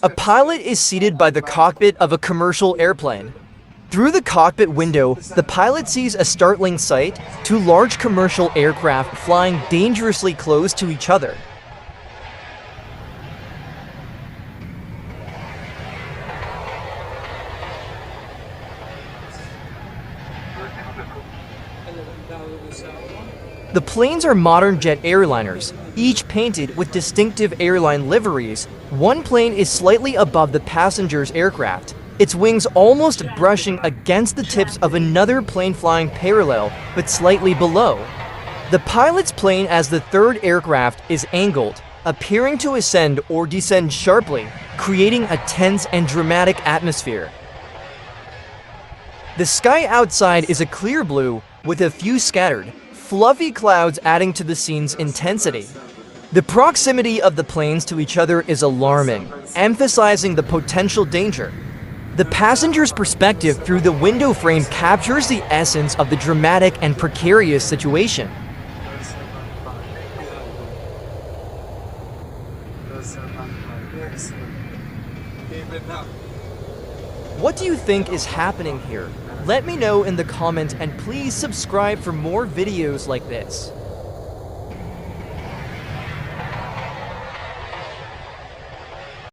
A pilot is seated by the cockpit of a commercial airplane. Through the cockpit window, the pilot sees a startling sight: two large commercial aircraft flying dangerously close to each other. The planes are modern jet airliners, each painted with distinctive airline liveries. One plane is slightly above the passenger's aircraft, its wings almost brushing against the tips of another plane flying parallel but slightly below. The pilot's plane as the third aircraft is angled, appearing to ascend or descend sharply, creating a tense and dramatic atmosphere. The sky outside is a clear blue, with a few scattered, fluffy clouds adding to the scene's intensity. The proximity of the planes to each other is alarming, emphasizing the potential danger. The passenger's perspective through the window frame captures the essence of the dramatic and precarious situation. What do you think is happening here? Let me know in the comments, and please subscribe for more videos like this.